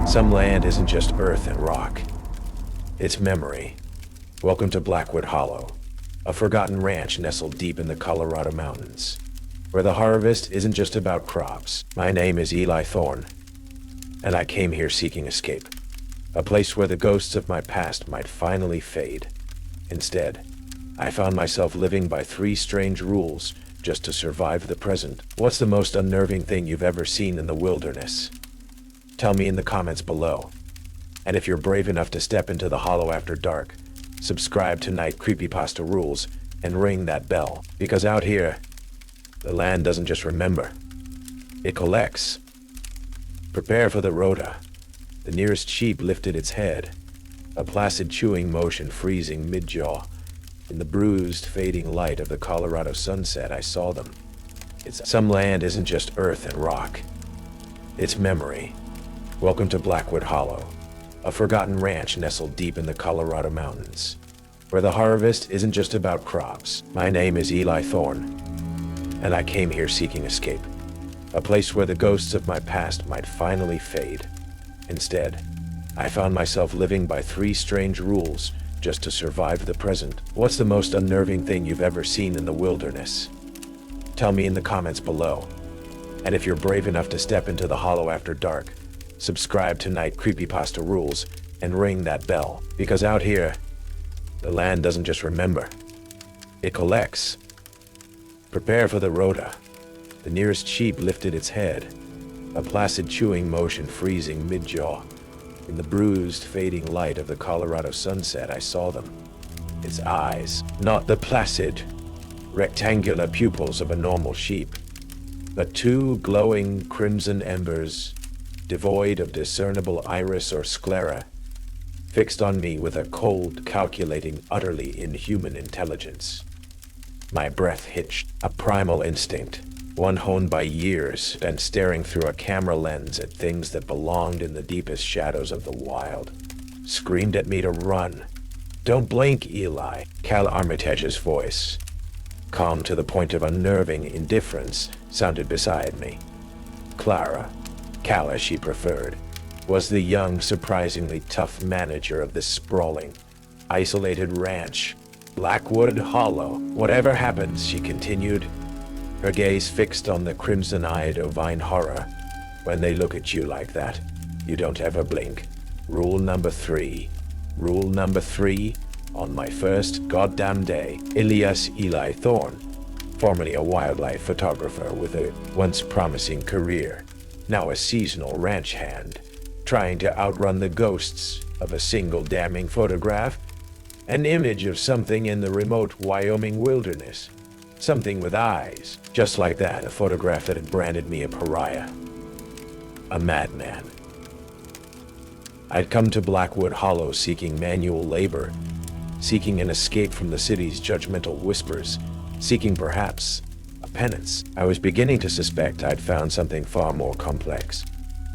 Some land isn't just earth and rock. It's memory. Welcome to Blackwood Hollow, a forgotten ranch nestled deep in the Colorado mountains, where the harvest isn't just about crops. My name is Eli Thorne, and I came here seeking escape. A place where the ghosts of my past might finally fade. Instead, I found myself living by 3 strange rules just to survive the present. What's the most unnerving thing you've ever seen in the wilderness? Tell me in the comments below. And if you're brave enough to step into the hollow after dark, subscribe to Night Creepypasta Rules and ring that bell. Because out here, the land doesn't just remember, it collects. Prepare for the Rota. The nearest sheep lifted its head, a placid chewing motion freezing mid-jaw. In the bruised, fading light of the Colorado sunset, I saw them. Some land isn't just earth and rock. It's memory. Welcome to Blackwood Hollow, a forgotten ranch nestled deep in the Colorado mountains, where the harvest isn't just about crops. My name is Eli Thorne, and I came here seeking escape. A place where the ghosts of my past might finally fade. Instead, I found myself living by 3 strange rules just to survive the present. What's the most unnerving thing you've ever seen in the wilderness? Tell me in the comments below. And if you're brave enough to step into the hollow after dark, subscribe to Night Creepypasta Rules and ring that bell. Because out here, the land doesn't just remember, it collects. Prepare for the Rota. The nearest sheep lifted its head, a placid chewing motion freezing mid-jaw. In the bruised, fading light of the Colorado sunset, I saw them. Its eyes, not the placid, rectangular pupils of a normal sheep, but 2 glowing crimson embers, devoid of discernible iris or sclera, fixed on me with a cold, calculating, utterly inhuman intelligence. My breath hitched, a primal instinct, one honed by years spent staring through a camera lens at things that belonged in the deepest shadows of the wild, screamed at me to run. Don't blink, Eli. Cal Armitage's voice, calm to the point of unnerving indifference, sounded beside me. Clara, Cal as she preferred, was the young, surprisingly tough manager of this sprawling, isolated ranch, Blackwood Hollow. Whatever happens, she continued, her gaze fixed on the crimson-eyed ovine horror. When they look at you like that, you don't ever blink. Rule number 3. Rule number 3, on my first goddamn day, alias Eli Thorne, formerly a wildlife photographer with a once promising career, now a seasonal ranch hand, trying to outrun the ghosts of a single damning photograph, an image of something in the remote Wyoming wilderness. Something with eyes, just like that, a photograph that had branded me a pariah, a madman. I'd come to Blackwood Hollow seeking manual labor, seeking an escape from the city's judgmental whispers, seeking perhaps a penance. I was beginning to suspect I'd found something far more complex,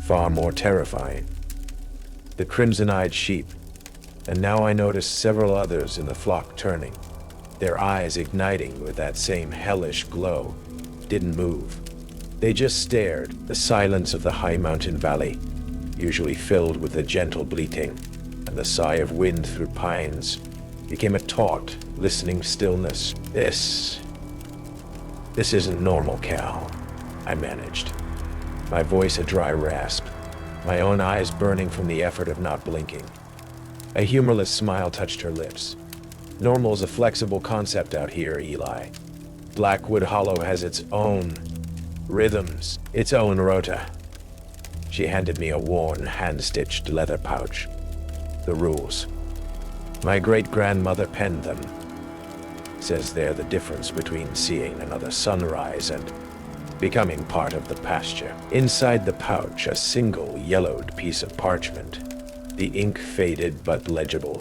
far more terrifying. The crimson-eyed sheep, and now I noticed several others in the flock turning, their eyes igniting with that same hellish glow, didn't move. They just stared. The silence of the high mountain valley, usually filled with the gentle bleating and the sigh of wind through pines, became a taut, listening stillness. This isn't normal, Cal, I managed, my voice a dry rasp, my own eyes burning from the effort of not blinking. A humorless smile touched her lips. Normal's a flexible concept out here, Eli. Blackwood Hollow has its own rhythms, its own Rota. She handed me a worn, hand-stitched leather pouch. The rules. My great-grandmother penned them. Says they're the difference between seeing another sunrise and becoming part of the pasture. Inside the pouch, a single yellowed piece of parchment. The ink faded but legible.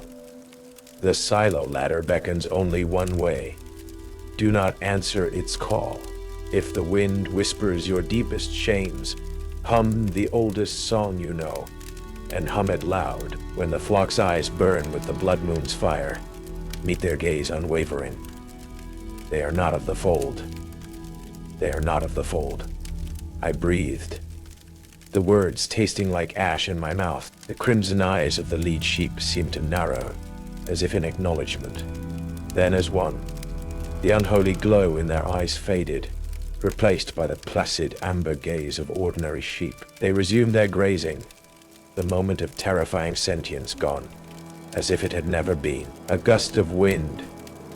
The silo ladder beckons only one way. Do not answer its call. If the wind whispers your deepest shames, hum the oldest song you know, and hum it loud. When the flock's eyes burn with the blood moon's fire, meet their gaze unwavering. They are not of the fold. They are not of the fold. I breathed. the words tasting like ash in my mouth. The crimson eyes of the lead sheep seemed to narrow, as if in acknowledgement. Then as one, the unholy glow in their eyes faded, replaced by the placid amber gaze of ordinary sheep. They resumed their grazing, the moment of terrifying sentience gone, as if it had never been. A gust of wind,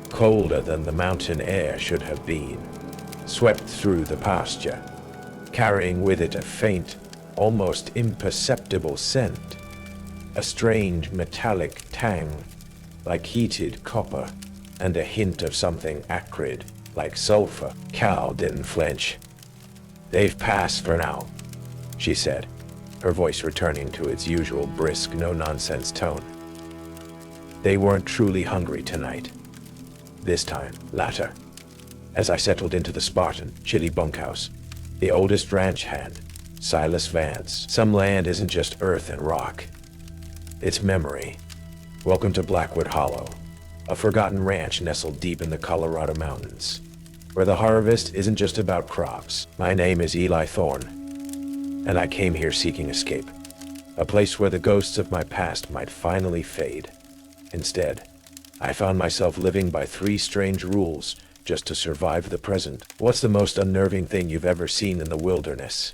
colder than the mountain air should have been, swept through the pasture, carrying with it a faint, almost imperceptible scent, a strange metallic tang, like heated copper, and a hint of something acrid, like sulfur. Cal didn't flinch. "They've passed for now," she said, her voice returning to its usual brisk, no-nonsense tone. "They weren't truly hungry tonight. This time, latter." As I settled into the Spartan, chilly bunkhouse, the oldest ranch hand, Silas Vance. Some land isn't just earth and rock. It's memory. Welcome to Blackwood Hollow, a forgotten ranch nestled deep in the Colorado mountains, where the harvest isn't just about crops. My name is Eli Thorne, and I came here seeking escape, a place where the ghosts of my past might finally fade. Instead, I found myself living by 3 strange rules just to survive the present. What's the most unnerving thing you've ever seen in the wilderness?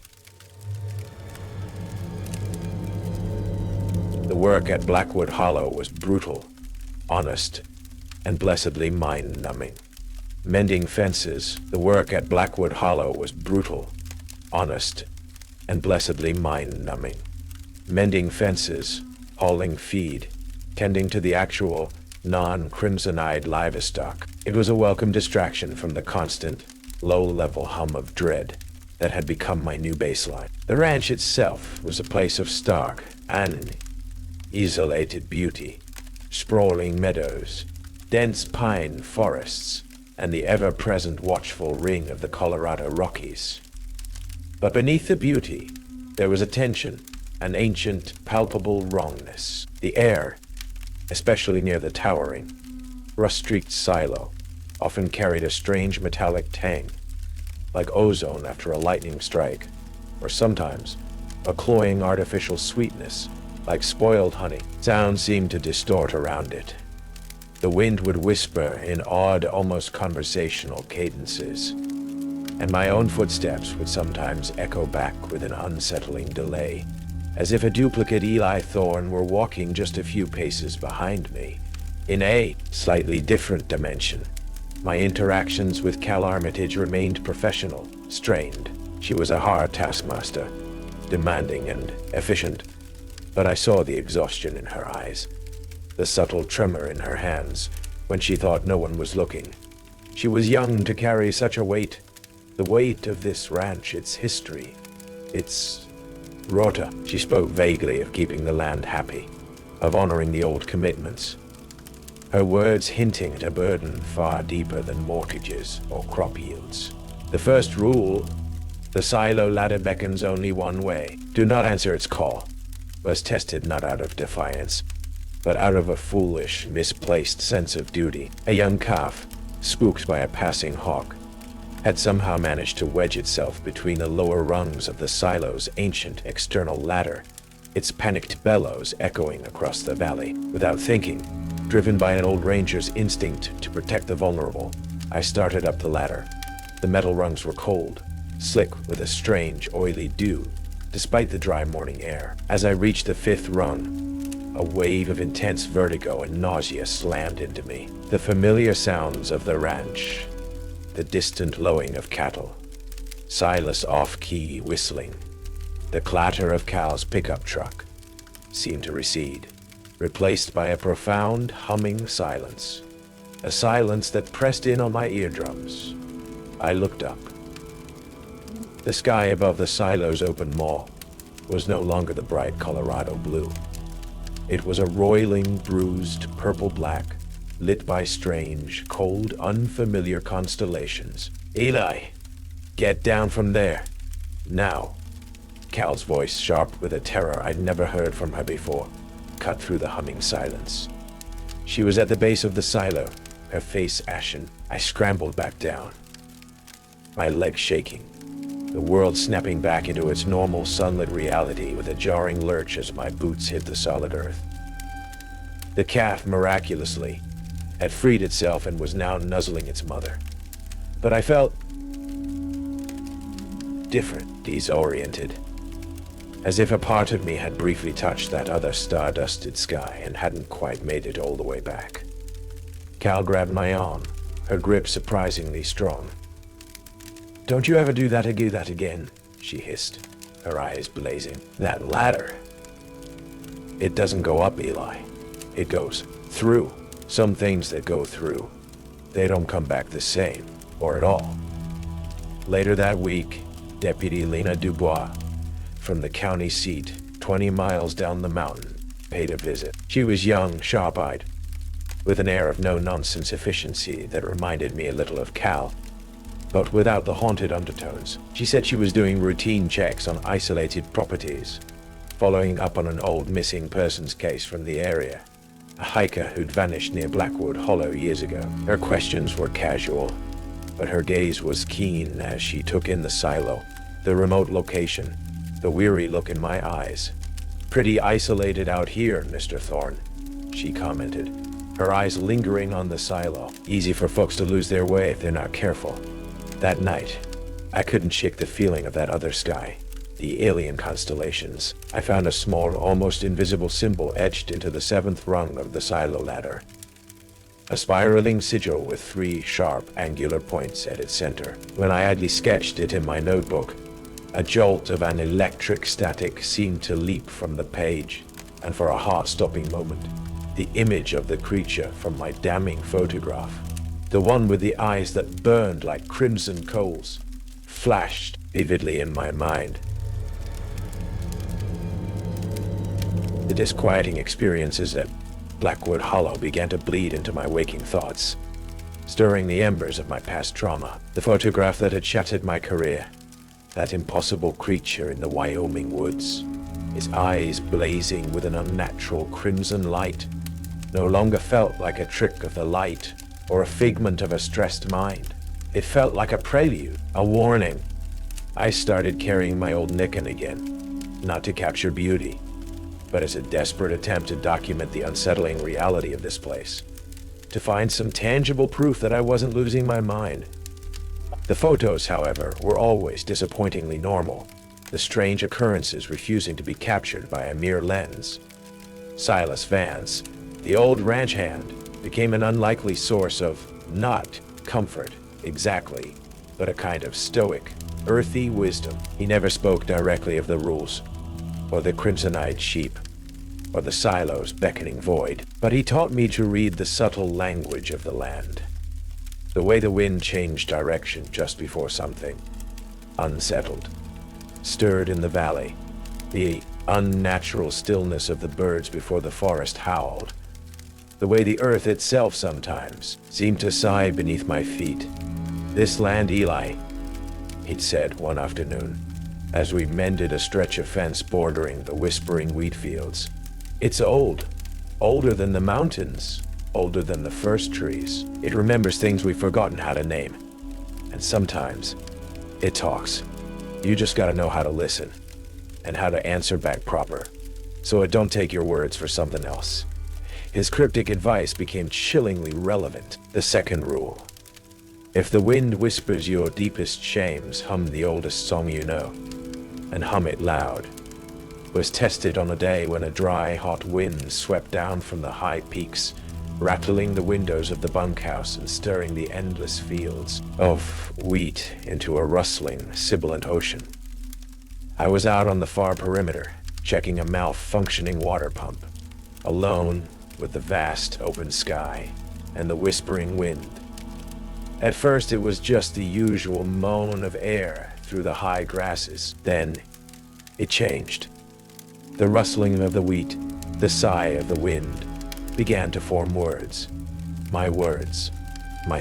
The work at Blackwood Hollow was brutal, honest, and blessedly mind-numbing. Mending fences, the work at Blackwood Hollow was brutal, honest, and blessedly mind-numbing. Mending fences, hauling feed, tending to the actual, non-crimson-eyed livestock. It was a welcome distraction from the constant, low-level hum of dread that had become my new baseline. The ranch itself was a place of stark and isolated beauty, sprawling meadows, dense pine forests, and the ever-present watchful ring of the Colorado Rockies. But beneath the beauty, there was a tension, an ancient, palpable wrongness. The air, especially near the towering, rust-streaked silo, often carried a strange metallic tang, like ozone after a lightning strike, or sometimes a cloying artificial sweetness, like spoiled honey. Sound seemed to distort around it. The wind would whisper in odd, almost conversational cadences, and my own footsteps would sometimes echo back with an unsettling delay, as if a duplicate Eli Thorne were walking just a few paces behind me, in a slightly different dimension. My interactions with Cal Armitage remained professional, strained. She was a hard taskmaster, demanding and efficient, but I saw the exhaustion in her eyes, the subtle tremor in her hands when she thought no one was looking. She was young to carry such a weight, the weight of this ranch, its history, its Rota. She spoke vaguely of keeping the land happy, of honoring the old commitments, her words hinting at a burden far deeper than mortgages or crop yields. The first rule, the silo ladder beckons only one way. Do not answer its call, was tested not out of defiance, but out of a foolish, misplaced sense of duty. A young calf, spooked by a passing hawk, had somehow managed to wedge itself between the lower rungs of the silo's ancient external ladder, its panicked bellows echoing across the valley. Without thinking, driven by an old ranger's instinct to protect the vulnerable, I started up the ladder. The metal rungs were cold, slick with a strange, oily dew, despite the dry morning air. As I reached the 5th rung, a wave of intense vertigo and nausea slammed into me. The familiar sounds of the ranch, the distant lowing of cattle, Silas off-key whistling, the clatter of Cal's pickup truck seemed to recede, replaced by a profound, humming silence, a silence that pressed in on my eardrums. I looked up. The sky above the silo's open maw was no longer the bright Colorado blue. It was a roiling, bruised purple-black, lit by strange, cold, unfamiliar constellations. "Eli, get down from there. Now." Cal's voice, sharp with a terror I'd never heard from her before, cut through the humming silence. She was at the base of the silo, her face ashen. I scrambled back down, my legs shaking, the world snapping back into its normal sunlit reality with a jarring lurch as my boots hit the solid earth. The calf, miraculously, had freed itself and was now nuzzling its mother. But I felt different, disoriented, as if a part of me had briefly touched that other star-dusted sky and hadn't quite made it all the way back. Cal grabbed my arm, her grip surprisingly strong. "Don't you ever do that again," she hissed, her eyes blazing. "That ladder. It doesn't go up, Eli. It goes through. Some things that go through, they don't come back the same, or at all." Later that week, Deputy Lena Dubois, from the county seat, 20 miles down the mountain, paid a visit. She was young, sharp-eyed, with an air of no-nonsense efficiency that reminded me a little of Cal, but without the haunted undertones. She said she was doing routine checks on isolated properties, following up on an old missing persons case from the area, a hiker who'd vanished near Blackwood Hollow years ago. Her questions were casual, but her gaze was keen as she took in the silo, the remote location, the weary look in my eyes. "Pretty isolated out here, Mr. Thorne," she commented, her eyes lingering on the silo. "Easy for folks to lose their way if they're not careful." That night, I couldn't shake the feeling of that other sky, the alien constellations. I found a small, almost invisible symbol etched into the 7th rung of the silo ladder. A spiraling sigil with 3 sharp, angular points at its center. When I idly sketched it in my notebook, a jolt of an electric static seemed to leap from the page, and for a heart-stopping moment, the image of the creature from my damning photograph, the one with the eyes that burned like crimson coals, flashed vividly in my mind. The disquieting experiences at Blackwood Hollow began to bleed into my waking thoughts, stirring the embers of my past trauma. The photograph that had shattered my career, that impossible creature in the Wyoming woods, his eyes blazing with an unnatural crimson light, no longer felt like a trick of the light or a figment of a stressed mind. It felt like a prelude, a warning. I started carrying my old Nikon again, not to capture beauty, but as a desperate attempt to document the unsettling reality of this place, to find some tangible proof that I wasn't losing my mind. The photos, however, were always disappointingly normal, the strange occurrences refusing to be captured by a mere lens. Silas Vance, the old ranch hand, became an unlikely source of not comfort, exactly, but a kind of stoic, earthy wisdom. He never spoke directly of the rules, or the crimson-eyed sheep, or the silo's beckoning void, but he taught me to read the subtle language of the land. The way the wind changed direction just before something, unsettled, stirred in the valley, the unnatural stillness of the birds before the forest howled, the way the earth itself sometimes seemed to sigh beneath my feet. "This land, Eli," he'd said one afternoon, as we mended a stretch of fence bordering the whispering wheat fields. "It's old, older than the mountains, older than the first trees. It remembers things we've forgotten how to name. And sometimes, it talks. You just gotta know how to listen, and how to answer back proper, so it don't take your words for something else." His cryptic advice became chillingly relevant. The second rule: if the wind whispers your deepest shames, hum the oldest song you know, and hum it loud, was tested on a day when a dry, hot wind swept down from the high peaks, rattling the windows of the bunkhouse and stirring the endless fields of wheat into a rustling, sibilant ocean. I was out on the far perimeter, checking a malfunctioning water pump, alone with the vast open sky and the whispering wind. At first it was just the usual moan of air through the high grasses. Then it changed. The rustling of the wheat, the sigh of the wind, began to form words, my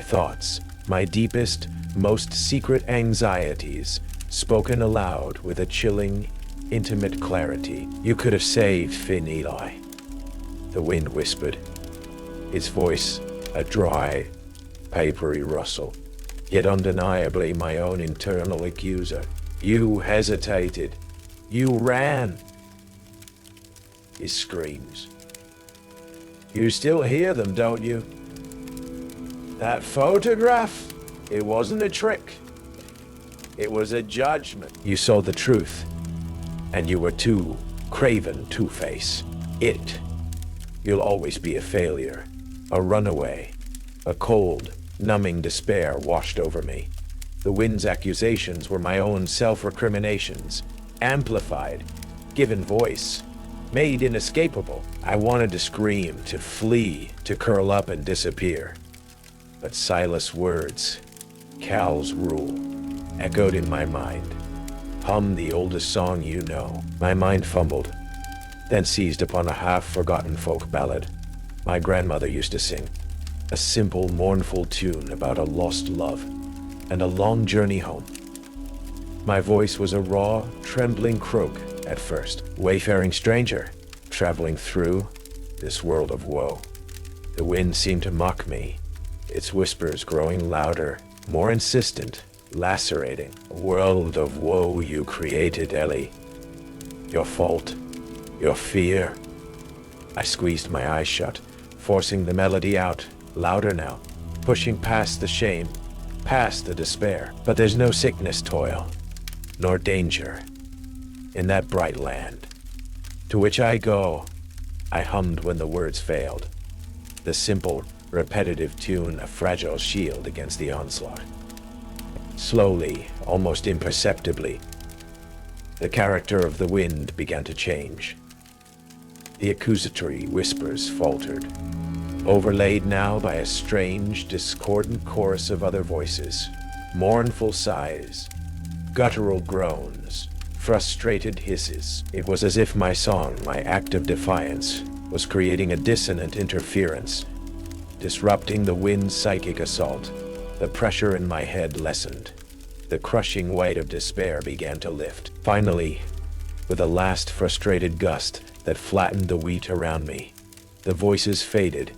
thoughts, my deepest, most secret anxieties, spoken aloud with a chilling, intimate clarity. "You could have saved Finn, Eli," the wind whispered, its voice a dry, papery rustle, yet undeniably my own internal accuser. You hesitated. You ran. His screams. You still hear them, don't you? That photograph, it wasn't a trick. It was a judgment. You saw the truth, and you were too craven Two-Face. You'll always be a failure, a runaway. A cold, numbing despair washed over me. The wind's accusations were my own self-recriminations, amplified, given voice, made inescapable. I wanted to scream, to flee, to curl up and disappear. But Silas' words, Cal's rule, echoed in my mind. Hum the oldest song you know. My mind fumbled, then seized upon a half-forgotten folk ballad my grandmother used to sing. A simple, mournful tune about a lost love and a long journey home. My voice was a raw, trembling croak at first, wayfaring stranger, traveling through this world of woe. The wind seemed to mock me, its whispers growing louder, more insistent, lacerating. A world of woe you created, Ellie. Your fault, your fear. I squeezed my eyes shut, forcing the melody out, louder now, pushing past the shame, past the despair. But there's no sickness, toil, nor danger in that bright land. To which I go, I hummed when the words failed. The simple, repetitive tune, a fragile shield against the onslaught. Slowly, almost imperceptibly, the character of the wind began to change. The accusatory whispers faltered, overlaid now by a strange, discordant chorus of other voices, mournful sighs, guttural groans, frustrated hisses. It was as if my song, my act of defiance, was creating a dissonant interference, disrupting the wind's psychic assault. The pressure in my head lessened. The crushing weight of despair began to lift. Finally, with a last frustrated gust that flattened the wheat around me, the voices faded,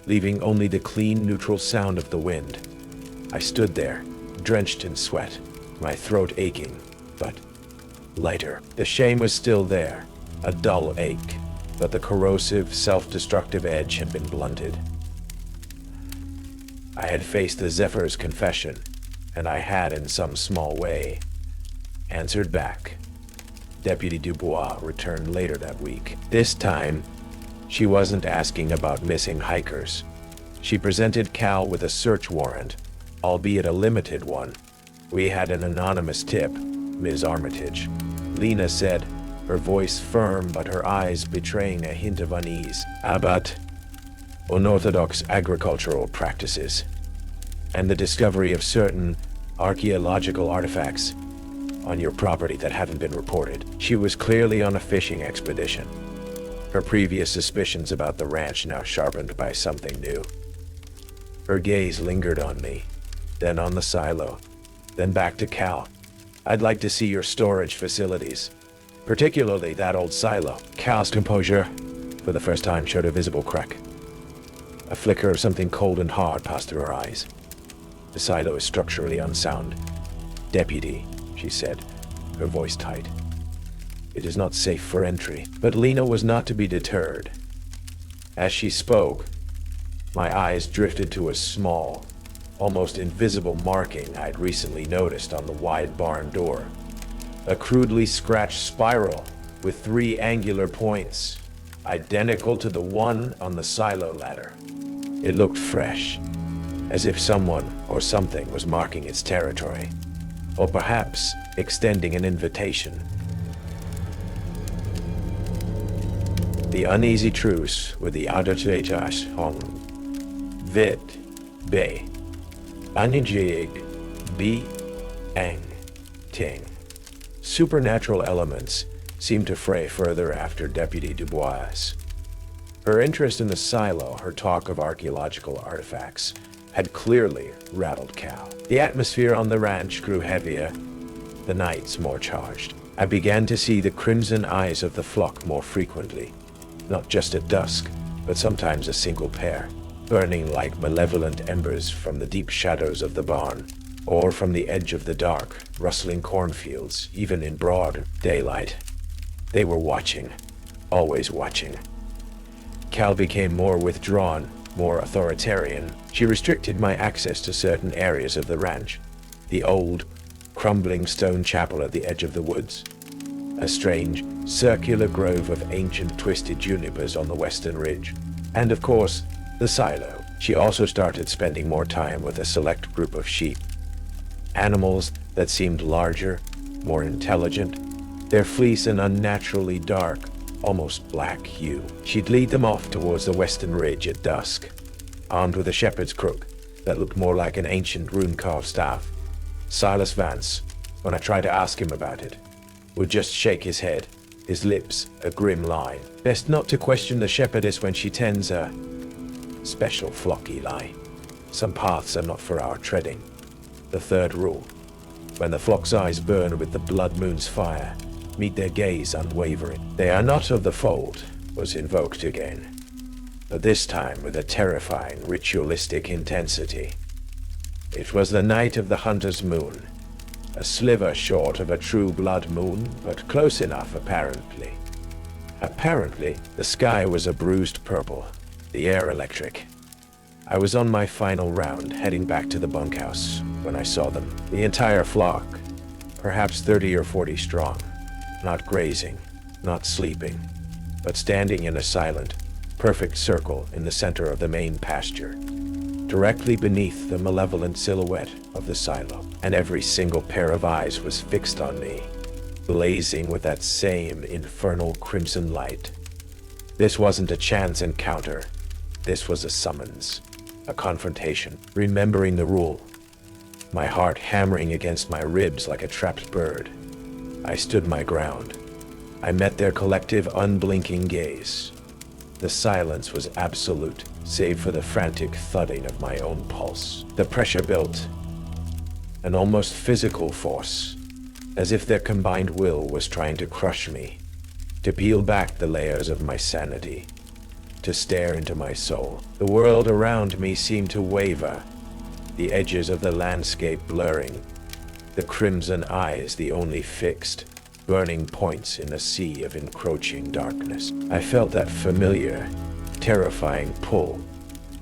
leaving only the clean, neutral sound of the wind. I stood there, drenched in sweat, my throat aching, but lighter. The shame was still there, a dull ache, but the corrosive, self-destructive edge had been blunted. I had faced the Zephyr's confession, and I had, in some small way, answered back. Deputy Dubois returned later that week. This time, she wasn't asking about missing hikers. She presented Cal with a search warrant, albeit a limited one. We had an anonymous tip, Ms. Armitage. Lena said, her voice firm but her eyes betraying a hint of unease, about unorthodox agricultural practices, and the discovery of certain archaeological artifacts on your property that haven't been reported. She was clearly on a fishing expedition. Her previous suspicions about the ranch now sharpened by something new. Her gaze lingered on me, then on the silo, then back to Cal. I'd like to see your storage facilities, particularly that old silo. Cal's composure, for the first time, showed a visible crack. A flicker of something cold and hard passed through her eyes. The silo is structurally unsound. Deputy, she said, her voice tight. It is not safe for entry. But Lena was not to be deterred. As she spoke, my eyes drifted to a small, almost invisible marking I'd recently noticed on the wide barn door. A crudely scratched spiral with 3 angular points, identical to the one on the silo ladder. It looked fresh, as if someone or something was marking its territory, or perhaps extending an invitation. The uneasy truce with the Armitage hong vit be anijig bi ang ting. Supernatural elements seemed to fray further after Deputy Dubois. Her interest in the silo, her talk of archaeological artifacts, had clearly rattled Cal. The atmosphere on the ranch grew heavier, the nights more charged. I began to see the crimson eyes of the flock more frequently, not just at dusk, but sometimes a single pair, burning like malevolent embers from the deep shadows of the barn. or from the edge of the dark, rustling cornfields, even in broad daylight. They were watching, always watching. Cal became more withdrawn, more authoritarian. She restricted my access to certain areas of the ranch. The old, crumbling stone chapel at the edge of the woods. A strange, circular grove of ancient twisted junipers on the western ridge. And of course, the silo. She also started spending more time with a select group of sheep. Animals that seemed larger, more intelligent, their fleece an unnaturally dark, almost black hue. She'd lead them off towards the western ridge at dusk, armed with a shepherd's crook that looked more like an ancient rune-carved staff. Silas Vance, when I tried to ask him about it, would just shake his head, his lips a grim line. Best not to question the shepherdess when she tends a special flock, Eli. Some paths are not for our treading. The third rule: when the flock's eyes burn with the blood moon's fire, meet their gaze unwavering. They are not of the fold, was invoked again, but this time with a terrifying ritualistic intensity. It was the night of the hunter's moon, a sliver short of a true blood moon, but close enough apparently. Apparently, the sky was a bruised purple, the air electric. I was on my final round, heading back to the bunkhouse, when I saw them. The entire flock, perhaps 30 or 40 strong, not grazing, not sleeping, but standing in a silent, perfect circle in the center of the main pasture, directly beneath the malevolent silhouette of the silo. And every single pair of eyes was fixed on me, blazing with that same infernal crimson light. This wasn't a chance encounter. This was a summons, a confrontation. Remembering the rule, my heart hammering against my ribs like a trapped bird, I stood my ground. I met their collective, unblinking gaze. The silence was absolute, save for the frantic thudding of my own pulse. The pressure built, an almost physical force, as if their combined will was trying to crush me, to peel back the layers of my sanity, to stare into my soul. The world around me seemed to waver, the edges of the landscape blurring, the crimson eyes the only fixed, burning points in a sea of encroaching darkness. I felt that familiar, terrifying pull,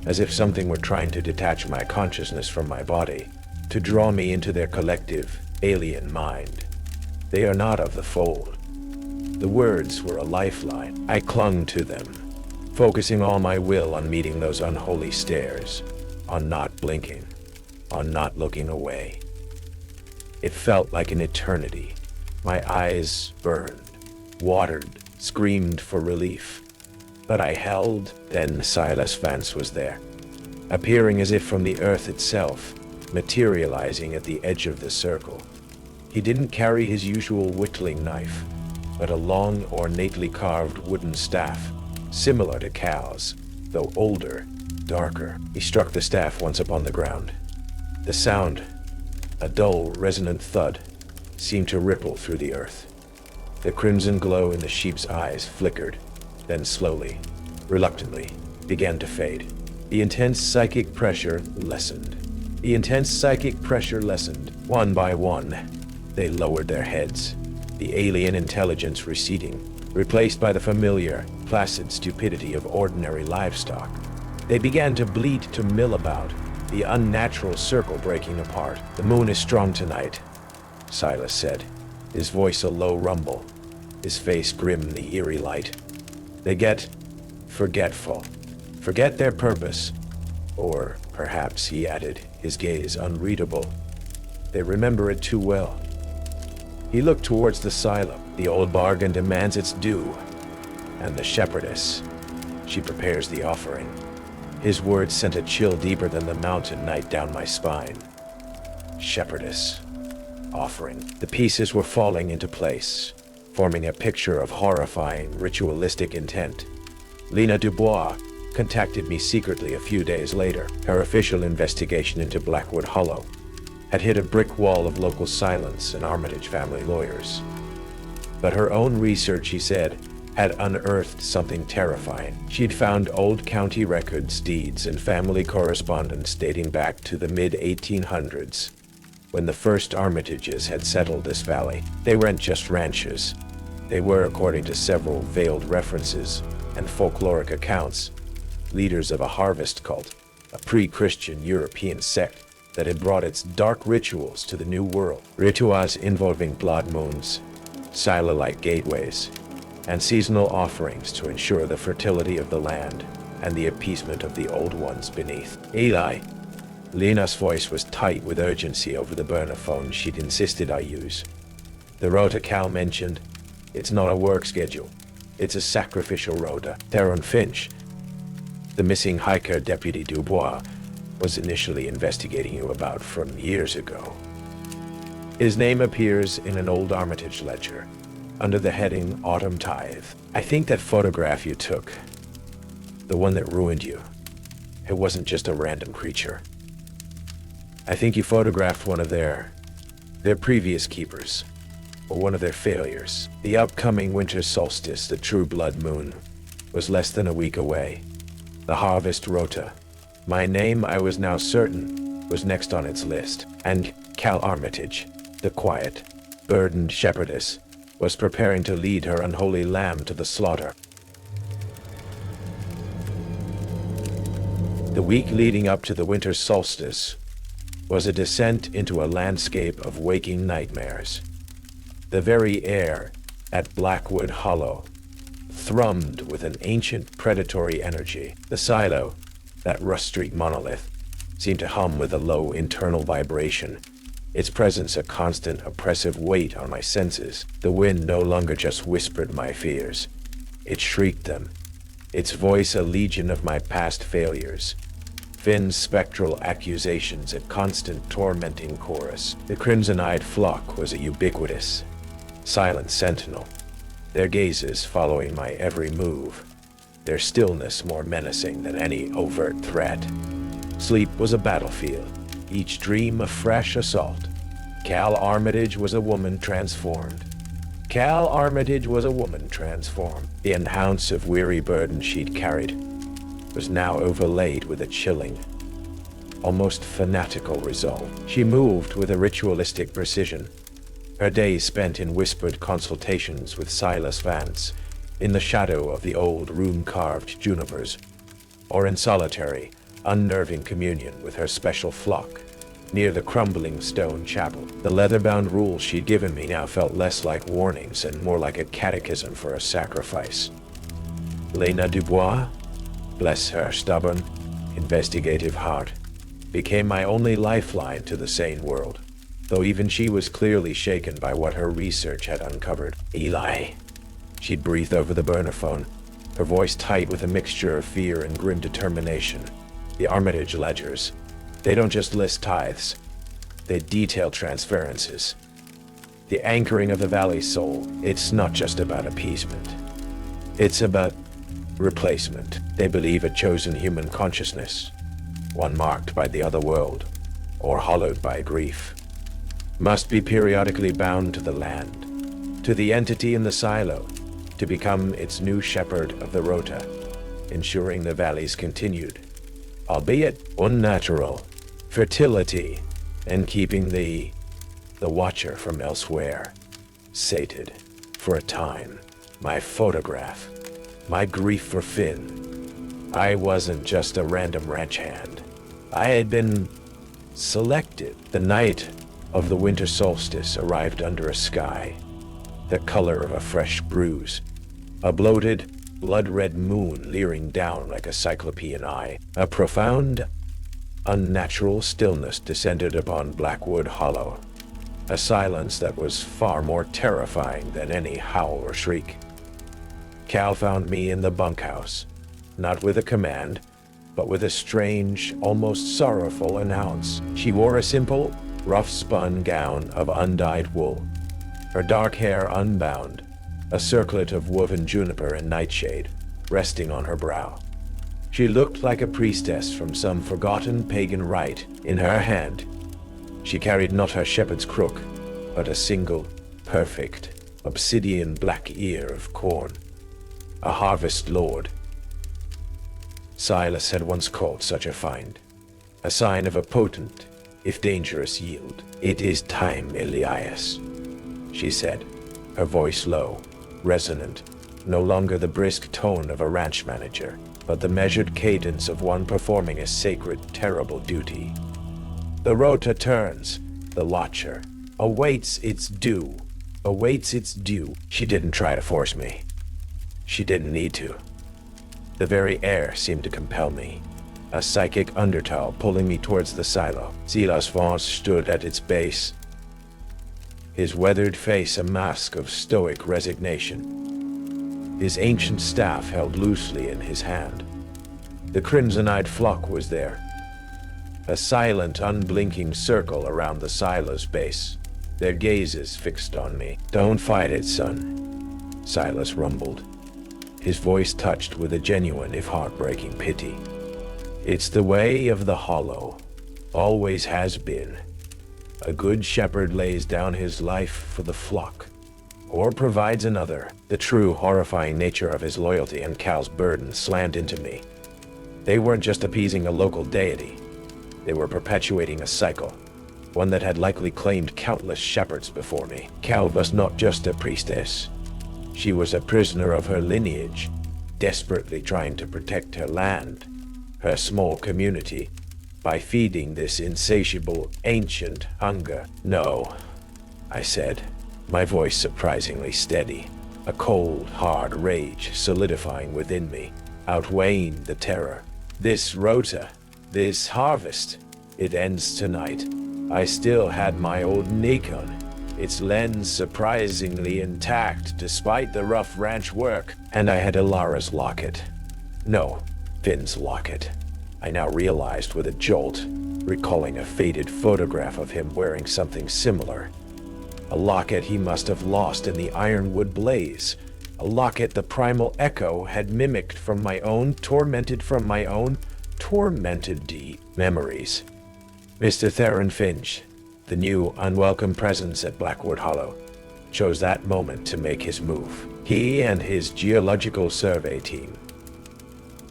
as if something were trying to detach my consciousness from my body, to draw me into their collective, alien mind. They are not of the fold. The words were a lifeline. I clung to them, focusing all my will on meeting those unholy stares, on not blinking, on not looking away. It felt like an eternity. My eyes burned, watered, screamed for relief. But I held. Then Silas Vance was there, appearing as if from the earth itself, materializing at the edge of the circle. He didn't carry his usual whittling knife, but a long, ornately carved wooden staff, similar to Cal's, though older, darker. He struck the staff once upon the ground. The sound, a dull, resonant thud, seemed to ripple through the earth. The crimson glow in the sheep's eyes flickered, then slowly, reluctantly, began to fade. The intense psychic pressure lessened. One by one, they lowered their heads, the alien intelligence receding, replaced by the familiar, placid stupidity of ordinary livestock. They began to bleat to mill about, the unnatural circle breaking apart. "The moon is strong tonight," Silas said, his voice a low rumble, his face grim in the eerie light. "They get forgetful, forget their purpose. Or perhaps," he added, his gaze unreadable, "they remember it too well." He looked towards the silo. "The old bargain demands its due. And the shepherdess, she prepares the offering." His words sent a chill deeper than the mountain night down my spine. Shepherdess. Offering. The pieces were falling into place, forming a picture of horrifying, ritualistic intent. Lena Dubois contacted me secretly a few days later. Her official investigation into Blackwood Hollow had hit a brick wall of local silence and Armitage family lawyers. But her own research, he said, had unearthed something terrifying. She'd found old county records, deeds, and family correspondence dating back to the mid-1800s, when the first Armitages had settled this valley. They weren't just ranchers. They were, according to several veiled references and folkloric accounts, leaders of a harvest cult, a pre-Christian European sect that had brought its dark rituals to the New World. Rituals involving blood moons, Sila-like gateways, and seasonal offerings to ensure the fertility of the land and the appeasement of the old ones beneath. Eli. Lena's voice was tight with urgency over the burner phone she'd insisted I use. The Rota Cal mentioned, it's not a work schedule. It's a sacrificial Rota. Theron Finch, the missing hiker Deputy Dubois, was initially investigating you about from years ago. His name appears in an old Armitage ledger, under the heading Autumn Tithe. I think that photograph you took, the one that ruined you, it wasn't just a random creature. I think you photographed one of their previous keepers, or one of their failures. The upcoming winter solstice, the true blood moon, was less than a week away. The harvest Rota. My name, I was now certain, was next on its list, and Cal Armitage, the quiet, burdened shepherdess, was preparing to lead her unholy lamb to the slaughter. The week leading up to the winter solstice was a descent into a landscape of waking nightmares. The very air at Blackwood Hollow thrummed with an ancient predatory energy. The silo, that rust-streaked monolith, seemed to hum with a low internal vibration, its presence a constant oppressive weight on my senses. The wind no longer just whispered my fears. It shrieked them, its voice a legion of my past failures. Finn's spectral accusations a constant tormenting chorus. The crimson-eyed flock was a ubiquitous, silent sentinel, their gazes following my every move, their stillness more menacing than any overt threat. Sleep was a battlefield, each dream a fresh assault. Cal Armitage was a woman transformed. Cal Armitage was a woman transformed. The ounce of weary burden she'd carried was now overlaid with a chilling, almost fanatical resolve. She moved with a ritualistic precision, her days spent in whispered consultations with Silas Vance, in the shadow of the old rune-carved junipers, or in solitary, unnerving communion with her special flock, near the crumbling stone chapel. The leather-bound rules she'd given me now felt less like warnings and more like a catechism for a sacrifice. Lena Dubois, bless her stubborn, investigative heart, became my only lifeline to the sane world, though even she was clearly shaken by what her research had uncovered. Eli. She'd breathe over the burner phone, her voice tight with a mixture of fear and grim determination. The Armitage ledgers, they don't just list tithes, they detail transferences. The anchoring of the valley's soul, it's not just about appeasement. It's about replacement. They believe a chosen human consciousness, one marked by the other world, or hollowed by grief, must be periodically bound to the land, to the entity in the silo, to become its new shepherd of the Rota, ensuring the valley's continued, albeit unnatural, fertility, and keeping the watcher from elsewhere sated. For a time, my photograph, my grief for Finn. I wasn't just a random ranch hand. I had been selected. The night of the winter solstice arrived under a sky, the color of a fresh bruise, a bloated, blood-red moon leering down like a cyclopean eye. A profound, unnatural stillness descended upon Blackwood Hollow, a silence that was far more terrifying than any howl or shriek. Cal found me in the bunkhouse, not with a command, but with a strange, almost sorrowful announce. She wore a simple, rough-spun gown of undyed wool, her dark hair unbound, a circlet of woven juniper and nightshade resting on her brow. She looked like a priestess from some forgotten pagan rite. In her hand, she carried not her shepherd's crook, but a single, perfect, obsidian black ear of corn, a harvest lord. Silas had once called such a find, a sign of a potent, if dangerous yield. It is time, Elias, she said, her voice low, resonant, no longer the brisk tone of a ranch manager, but the measured cadence of one performing a sacred, terrible duty. The Rota turns, the Watcher, awaits its due. She didn't try to force me. She didn't need to. The very air seemed to compel me, a psychic undertow pulling me towards the silo. Eli Thorne stood at its base, his weathered face a mask of stoic resignation, his ancient staff held loosely in his hand. The crimson-eyed flock was there, a silent, unblinking circle around the silo's base, their gazes fixed on me. "Don't fight it, son," Silas rumbled, his voice touched with a genuine if heartbreaking pity. "It's the way of the Hollow, always has been. A good shepherd lays down his life for the flock, or provides another." The true horrifying nature of his loyalty and Cal's burden slammed into me. They weren't just appeasing a local deity. They were perpetuating a cycle, one that had likely claimed countless shepherds before me. Cal was not just a priestess. She was a prisoner of her lineage, desperately trying to protect her land, her small community, by feeding this insatiable, ancient hunger. "No," I said, my voice surprisingly steady, a cold, hard rage solidifying within me, outweighing the terror. "This Rota, this harvest, it ends tonight. I still had my old Nikon, its lens surprisingly intact despite the rough ranch work, and I had Ilara's locket. No, Finn's locket. I now realized with a jolt, recalling a faded photograph of him wearing something similar. A locket he must have lost in the ironwood blaze. A locket the primal echo had mimicked from my own tormented memories. Mr. Theron Finch, the new unwelcome presence at Blackwood Hollow, chose that moment to make his move. He and his geological survey team.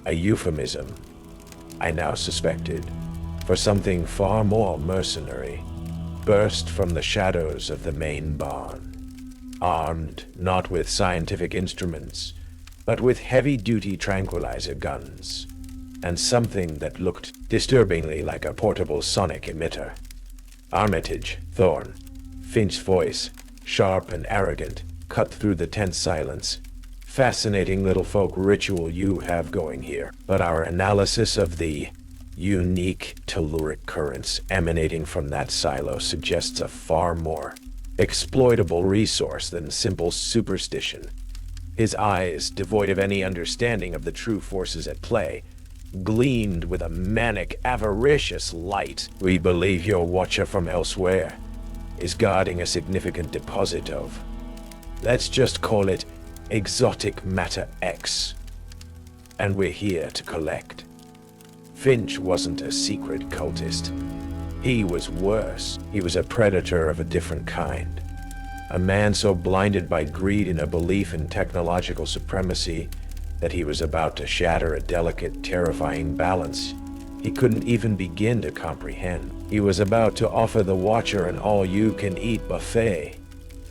A euphemism, I now suspected, for something far more mercenary, burst from the shadows of the main barn, armed not with scientific instruments, but with heavy-duty tranquilizer guns, and something that looked disturbingly like a portable sonic emitter. "Armitage, Thorne," Finch's voice, sharp and arrogant, cut through the tense silence. "Fascinating little folk ritual you have going here, but our analysis of the unique telluric currents emanating from that silo suggests a far more exploitable resource than simple superstition." His eyes, devoid of any understanding of the true forces at play, gleamed with a manic, avaricious light. "We believe your watcher from elsewhere is guarding a significant deposit of, let's just call it, exotic matter X. And we're here to collect." Finch wasn't a secret cultist. He was worse. He was a predator of a different kind. A man so blinded by greed and a belief in technological supremacy that he was about to shatter a delicate, terrifying balance he couldn't even begin to comprehend. He was about to offer the Watcher an all-you-can-eat buffet.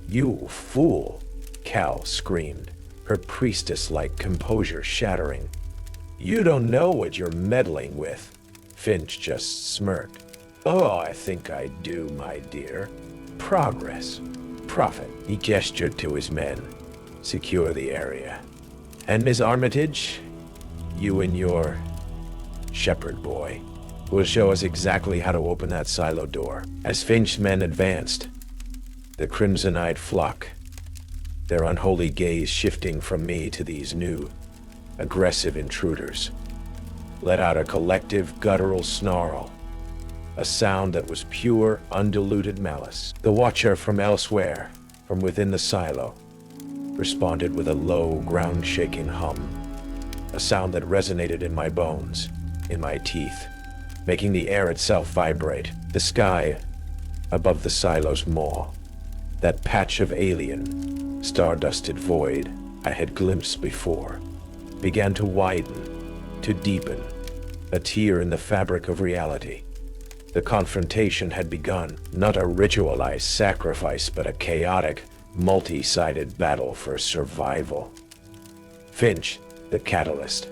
"You fool!" Cal screamed, her priestess-like composure shattering. "You don't know what you're meddling with." Finch just smirked. "Oh, I think I do, my dear. Progress. Profit." He gestured to his men. "Secure the area. And Miss Armitage, you and your shepherd boy will show us exactly how to open that silo door." As Finch's men advanced, the crimson-eyed flock, their unholy gaze shifting from me to these new, aggressive intruders, let out a collective guttural snarl, a sound that was pure, undiluted malice. The Watcher from elsewhere, from within the silo, responded with a low, ground-shaking hum, a sound that resonated in my bones, in my teeth, making the air itself vibrate. The sky above the silo's maw, that patch of alien, star-dusted void I had glimpsed before, began to widen, to deepen, a tear in the fabric of reality. The confrontation had begun, not a ritualized sacrifice, but a chaotic, multi-sided battle for survival. Finch, the catalyst.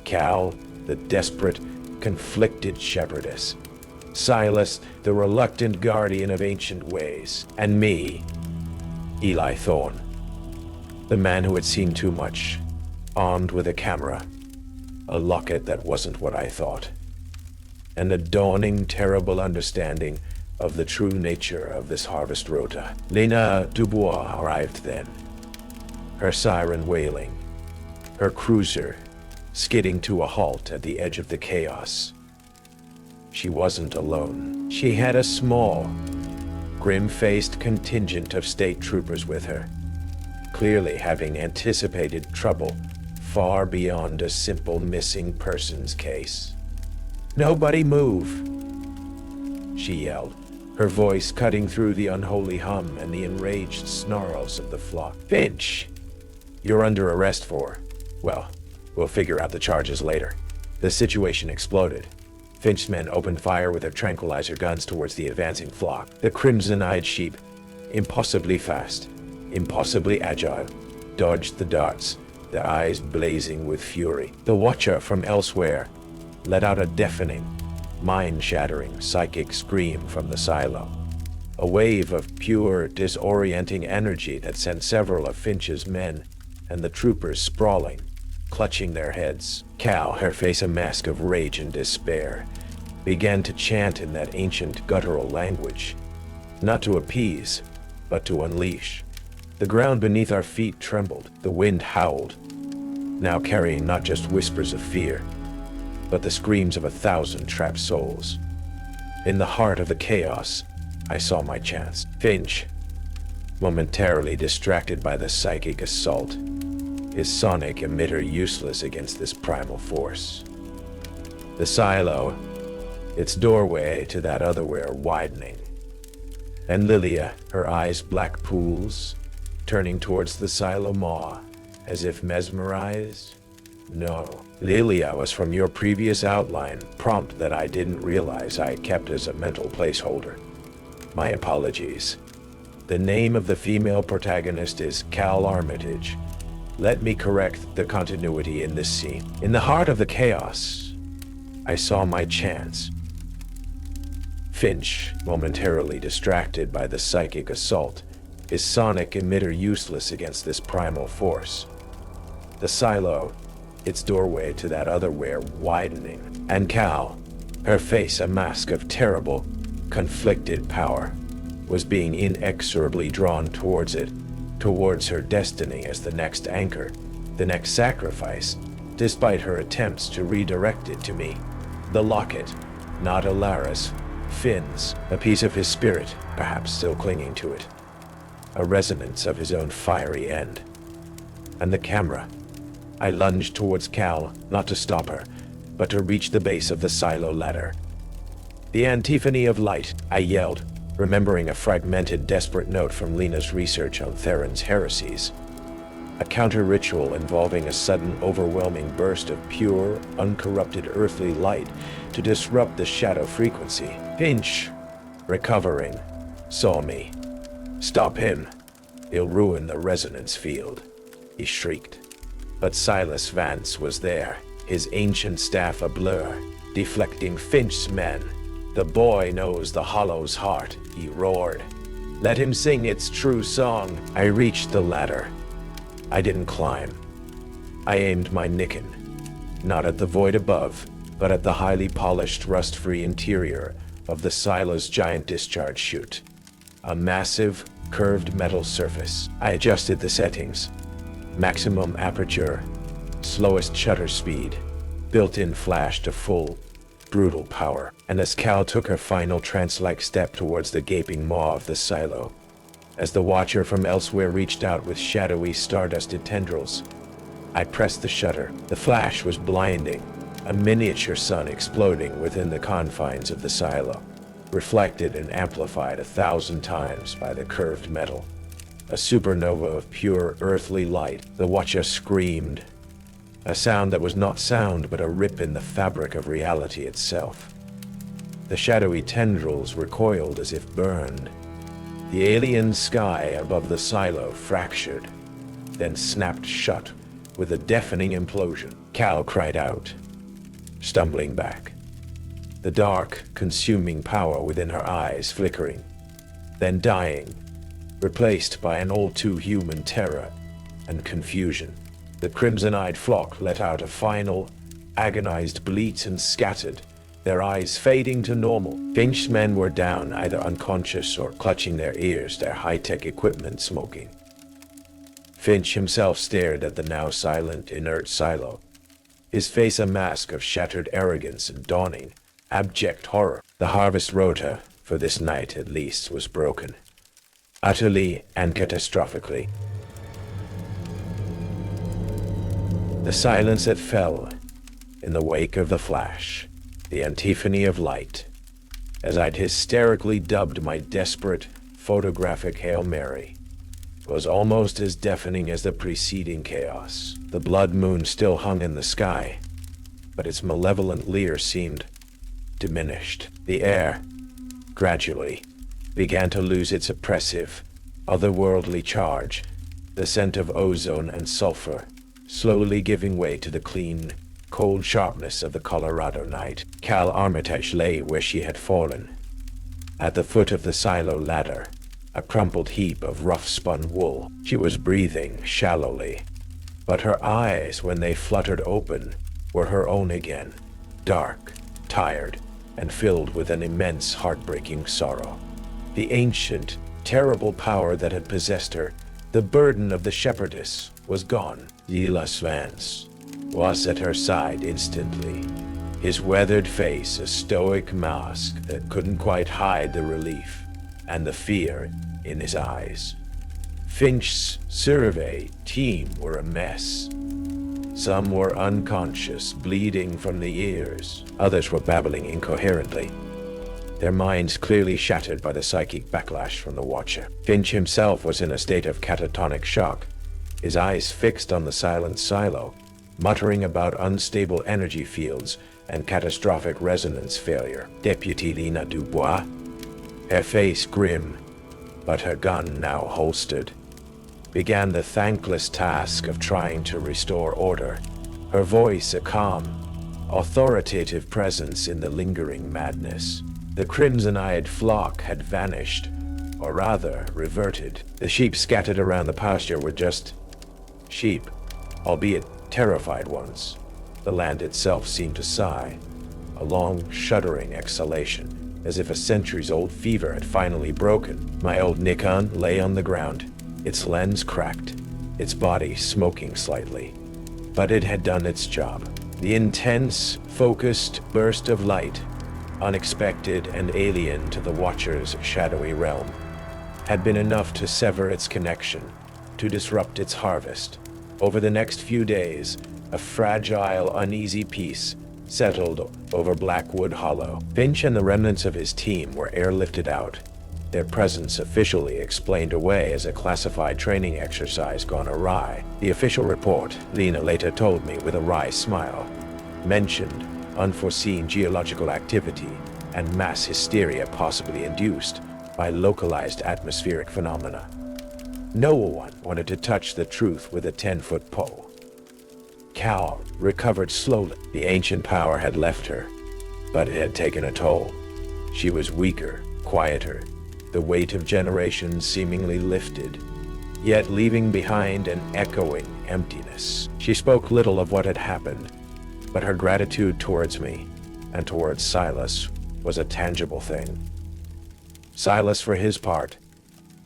Cal, the desperate, conflicted shepherdess. Silas, the reluctant guardian of ancient ways. And me, Eli Thorne, the man who had seen too much, armed with a camera, a locket that wasn't what I thought, and a dawning, terrible understanding of the true nature of this harvest rota. Lena Dubois arrived then, her siren wailing, her cruiser skidding to a halt at the edge of the chaos. She wasn't alone. She had a small, grim-faced contingent of state troopers with her, clearly having anticipated trouble far beyond a simple missing persons case. "Nobody move," she yelled, her voice cutting through the unholy hum and the enraged snarls of the flock. "Finch, you're under arrest for, well, we'll figure out the charges later." The situation exploded. Finch's men opened fire with their tranquilizer guns towards the advancing flock. The crimson-eyed sheep, impossibly fast, impossibly agile, dodged the darts, their eyes blazing with fury. The Watcher from elsewhere let out a deafening, mind-shattering psychic scream from the silo. A wave of pure, disorienting energy that sent several of Finch's men and the troopers sprawling, clutching their heads. Cal, her face a mask of rage and despair, began to chant in that ancient guttural language, not to appease, but to unleash. The ground beneath our feet trembled, the wind howled, now carrying not just whispers of fear, but the screams of 1,000 trapped souls. In the heart of the chaos, I saw my chance. Finch, momentarily distracted by the psychic assault, his sonic emitter useless against this primal force. The silo, its doorway to that otherwhere widening. And Lilia, her eyes black pools, turning towards the silo maw, as if mesmerized. No, Lilia was from your previous outline, prompt that I didn't realize I kept as a mental placeholder. My apologies. The name of the female protagonist is Cal Armitage. Let me correct the continuity in this scene. In the heart of the chaos, I saw my chance. Finch, momentarily distracted by the psychic assault, his sonic emitter useless against this primal force. The silo, its doorway to that otherwhere widening. And Cal, her face a mask of terrible, conflicted power, was being inexorably drawn towards it, towards her destiny as the next anchor, the next sacrifice, despite her attempts to redirect it to me. The locket, not Alaris, Finn's, a piece of his spirit, perhaps still clinging to it. A resonance of his own fiery end. And the camera. I lunged towards Cal, not to stop her, but to reach the base of the silo ladder. "The antiphony of light," I yelled, remembering a fragmented, desperate note from Lena's research on Theron's heresies. A counter-ritual involving a sudden, overwhelming burst of pure, uncorrupted earthly light to disrupt the shadow frequency. Finch, recovering, saw me. "Stop him. He'll ruin the resonance field," he shrieked. But Silas Vance was there, his ancient staff a blur, deflecting Finch's men. "The boy knows the Hollow's heart," he roared. "Let him sing its true song." I reached the ladder. I didn't climb. I aimed my Niken, not at the void above, but at the highly polished, rust-free interior of the silo's giant discharge chute. A massive, curved metal surface. I adjusted the settings. Maximum aperture, slowest shutter speed, built-in flash to full, brutal power. And as Cal took her final trance-like step towards the gaping maw of the silo, as the Watcher from elsewhere reached out with shadowy, stardusted tendrils, I pressed the shutter. The flash was blinding, a miniature sun exploding within the confines of the silo, reflected and amplified 1,000 times by the curved metal. A supernova of pure earthly light. The Watcher screamed, a sound that was not sound but a rip in the fabric of reality itself. The shadowy tendrils recoiled as if burned. The alien sky above the silo fractured, then snapped shut with a deafening implosion. Cal cried out, stumbling back, the dark, consuming power within her eyes flickering, then dying, replaced by an all-too-human terror and confusion. The crimson-eyed flock let out a final, agonized bleat and scattered, their eyes fading to normal. Finch's men were down, either unconscious or clutching their ears, their high-tech equipment smoking. Finch himself stared at the now silent, inert silo, his face a mask of shattered arrogance and dawning, abject horror. The harvest rota, for this night at least, was broken, utterly and catastrophically. The silence that fell in the wake of the flash, the antiphony of light, as I'd hysterically dubbed my desperate, photographic Hail Mary, was almost as deafening as the preceding chaos. The blood moon still hung in the sky, but its malevolent leer seemed diminished. The air, gradually, began to lose its oppressive, otherworldly charge, the scent of ozone and sulfur slowly giving way to the clean, cold sharpness of the Colorado night. Cal Armitage lay where she had fallen, at the foot of the silo ladder, a crumpled heap of rough-spun wool. She was breathing shallowly, but her eyes, when they fluttered open, were her own again, dark, tired, and filled with an immense, heartbreaking sorrow. The ancient, terrible power that had possessed her, the burden of the shepherdess, was gone. Eli Thorne was at her side instantly, his weathered face a stoic mask that couldn't quite hide the relief and the fear in his eyes. Finch's survey team were a mess. Some were unconscious, bleeding from the ears. Others were babbling incoherently, their minds clearly shattered by the psychic backlash from the Watcher. Finch himself was in a state of catatonic shock, his eyes fixed on the silent silo, muttering about unstable energy fields and catastrophic resonance failure. Deputy Lena Dubois, her face grim, but her gun now holstered, began the thankless task of trying to restore order, her voice a calm, authoritative presence in the lingering madness. The crimson-eyed flock had vanished, or rather, reverted. The sheep scattered around the pasture were just sheep, albeit terrified ones. The land itself seemed to sigh, a long, shuddering exhalation, as if a centuries-old fever had finally broken. My old Nikon lay on the ground, its lens cracked, its body smoking slightly. But it had done its job. The intense, focused burst of light, unexpected and alien to the Watcher's shadowy realm, had been enough to sever its connection, to disrupt its harvest. Over the next few days, a fragile, uneasy peace settled over Blackwood Hollow. Finch and the remnants of his team were airlifted out, their presence officially explained away as a classified training exercise gone awry. The official report, Lena later told me with a wry smile, mentioned unforeseen geological activity and mass hysteria possibly induced by localized atmospheric phenomena. No one wanted to touch the truth with a 10-foot pole. Cal recovered slowly. The ancient power had left her, but it had taken a toll. She was weaker, quieter, the weight of generations seemingly lifted, yet leaving behind an echoing emptiness. She spoke little of what had happened, but her gratitude towards me and towards Silas was a tangible thing. Silas, for his part,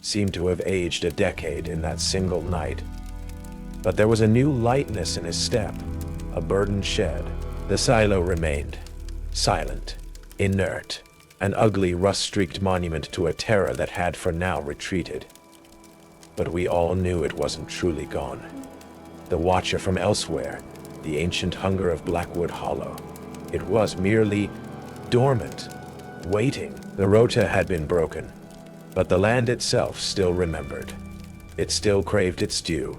seemed to have aged a decade in that single night. But there was a new lightness in his step, a burden shed. The silo remained, silent, inert, an ugly, rust-streaked monument to a terror that had for now retreated. But we all knew it wasn't truly gone. The Watcher from elsewhere, the ancient hunger of Blackwood Hollow, it was merely dormant, waiting. The Rota had been broken, but the land itself still remembered. It still craved its due.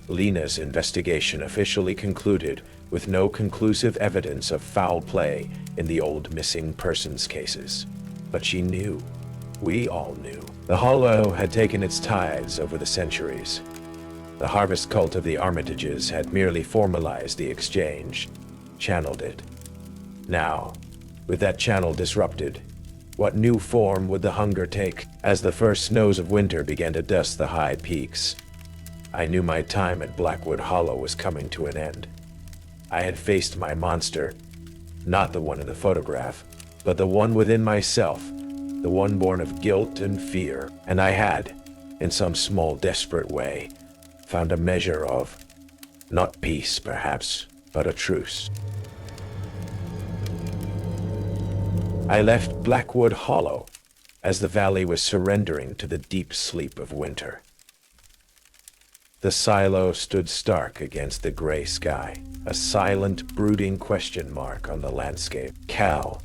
Lena's investigation officially concluded with no conclusive evidence of foul play in the old missing persons cases. But she knew. We all knew. The Hollow had taken its tithes over the centuries. The harvest cult of the Armitages had merely formalized the exchange, channeled it. Now, with that channel disrupted, what new form would the hunger take as the first snows of winter began to dust the high peaks? I knew my time at Blackwood Hollow was coming to an end. I had faced my monster, not the one in the photograph, but the one within myself, the one born of guilt and fear, and I had, in some small desperate way, found a measure of, not peace perhaps, but a truce. I left Blackwood Hollow as the valley was surrendering to the deep sleep of winter. The silo stood stark against the gray sky, a silent, brooding question mark on the landscape. Cal,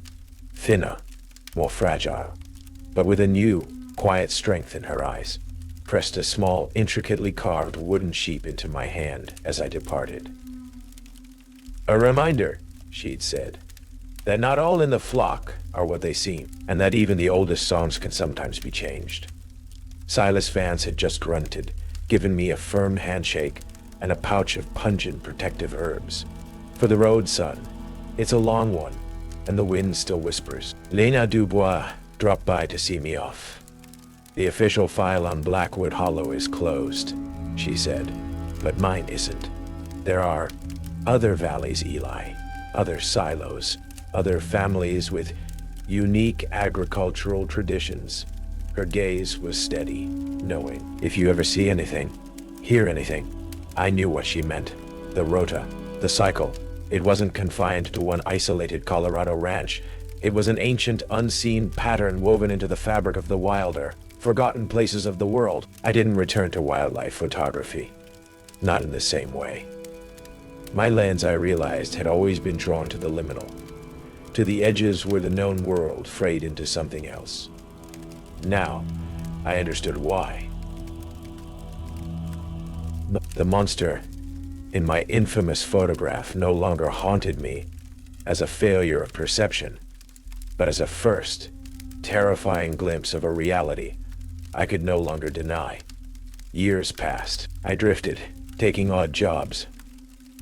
thinner, more fragile, but with a new, quiet strength in her eyes, pressed a small, intricately carved wooden sheep into my hand as I departed. "A reminder," she'd said, "that not all in the flock are what they seem, and that even the oldest songs can sometimes be changed." Silas Vance had just grunted, given me a firm handshake and a pouch of pungent protective herbs. "For the road, son. It's a long one, and the wind still whispers." Lena Dubois dropped by to see me off. "The official file on Blackwood Hollow is closed," she said, "but mine isn't. There are other valleys, Eli, other silos, other families with unique agricultural traditions." Her gaze was steady, knowing. "If you ever see anything, hear anything." I knew what she meant. The Rota, the cycle. It wasn't confined to one isolated Colorado ranch. It was an ancient, unseen pattern woven into the fabric of the wilder, forgotten places of the world. I didn't return to wildlife photography. Not in the same way. My lens, I realized, had always been drawn to the liminal, to the edges where the known world frayed into something else. Now, I understood why. The monster in my infamous photograph no longer haunted me as a failure of perception, but as a first, terrifying glimpse of a reality I could no longer deny. Years passed. I drifted, taking odd jobs,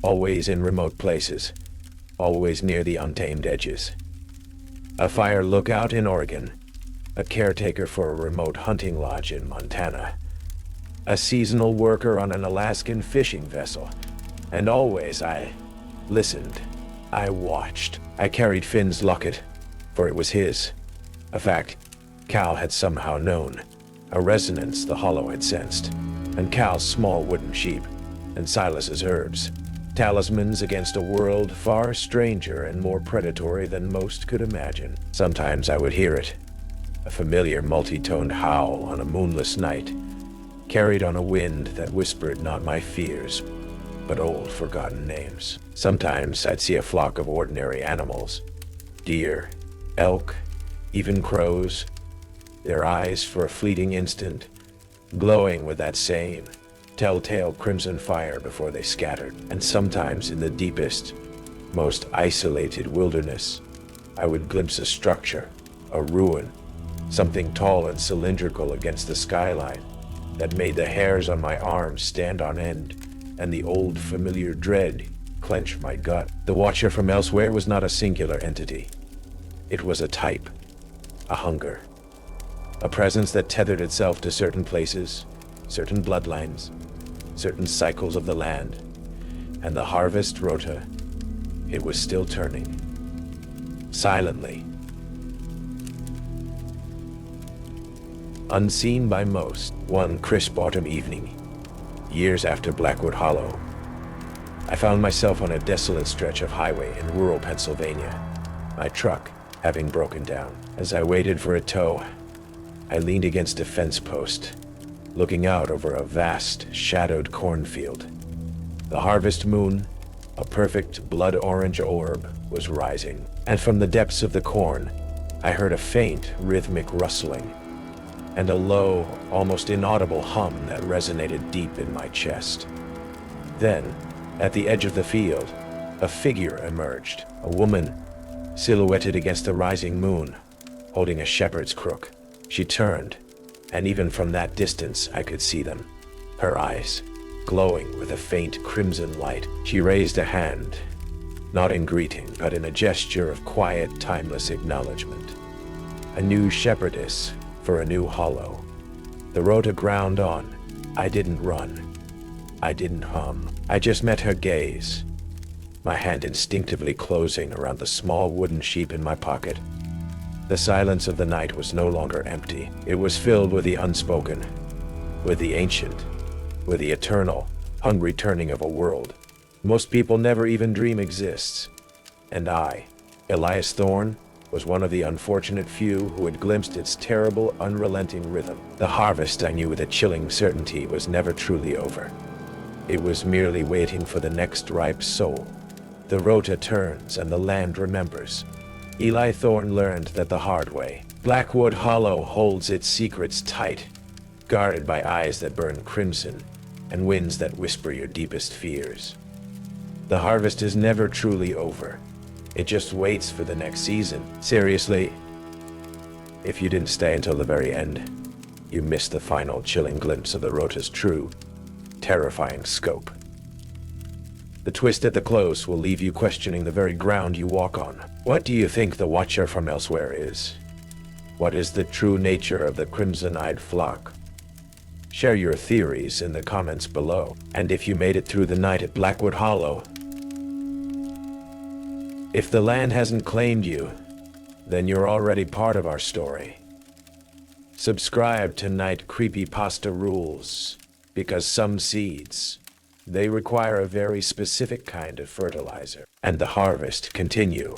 always in remote places, always near the untamed edges. A fire lookout in Oregon, a caretaker for a remote hunting lodge in Montana, a seasonal worker on an Alaskan fishing vessel, and always I listened. I watched. I carried Finn's locket, for it was his. A fact Cal had somehow known, a resonance the Hollow had sensed, and Cal's small wooden sheep, and Silas's herbs, talismans against a world far stranger and more predatory than most could imagine. Sometimes I would hear it, a familiar multi-toned howl on a moonless night, carried on a wind that whispered not my fears, but old forgotten names. Sometimes I'd see a flock of ordinary animals, deer, elk, even crows, their eyes for a fleeting instant, glowing with that same telltale crimson fire before they scattered. And sometimes in the deepest, most isolated wilderness, I would glimpse a structure, a ruin, something tall and cylindrical against the skyline that made the hairs on my arms stand on end, and the old familiar dread clench my gut. The watcher from elsewhere was not a singular entity. It was a type, a hunger, a presence that tethered itself to certain places, certain bloodlines, certain cycles of the land, and the harvest Rota, it was still turning, silently, unseen by most. One crisp autumn evening, years after Blackwood Hollow, I found myself on a desolate stretch of highway in rural Pennsylvania, my truck having broken down. As I waited for a tow, I leaned against a fence post, looking out over a vast, shadowed cornfield. The harvest moon, a perfect blood-orange orb, was rising, and from the depths of the corn, I heard a faint, rhythmic rustling, and a low, almost inaudible hum that resonated deep in my chest. Then, at the edge of the field, a figure emerged, a woman, silhouetted against the rising moon, holding a shepherd's crook. She turned, and even from that distance I could see them, her eyes glowing with a faint crimson light. She raised a hand, not in greeting, but in a gesture of quiet, timeless acknowledgement. A new shepherdess for a new hollow. The Rota ground on. I didn't run. I didn't hum. I just met her gaze, my hand instinctively closing around the small wooden sheep in my pocket. The silence of the night was no longer empty. It was filled with the unspoken, with the ancient, with the eternal, hungry turning of a world most people never even dream exists. And I, Eli Thorne, was one of the unfortunate few who had glimpsed its terrible, unrelenting rhythm. The harvest, I knew with a chilling certainty, was never truly over. It was merely waiting for the next ripe soul. The Rota turns and the land remembers. Eli Thorne learned that the hard way. Blackwood Hollow holds its secrets tight, guarded by eyes that burn crimson and winds that whisper your deepest fears. The harvest is never truly over. It just waits for the next season. Seriously, if you didn't stay until the very end, you missed the final chilling glimpse of the Rota's true, terrifying scope. The twist at the close will leave you questioning the very ground you walk on. What do you think the Watcher from elsewhere is? What is the true nature of the crimson-eyed flock? Share your theories in the comments below. And if you made it through the night at Blackwood Hollow, if the land hasn't claimed you, then you're already part of our story. Subscribe to Night Creepypasta Rules, because some seeds, they require a very specific kind of fertilizer. And the harvest continue.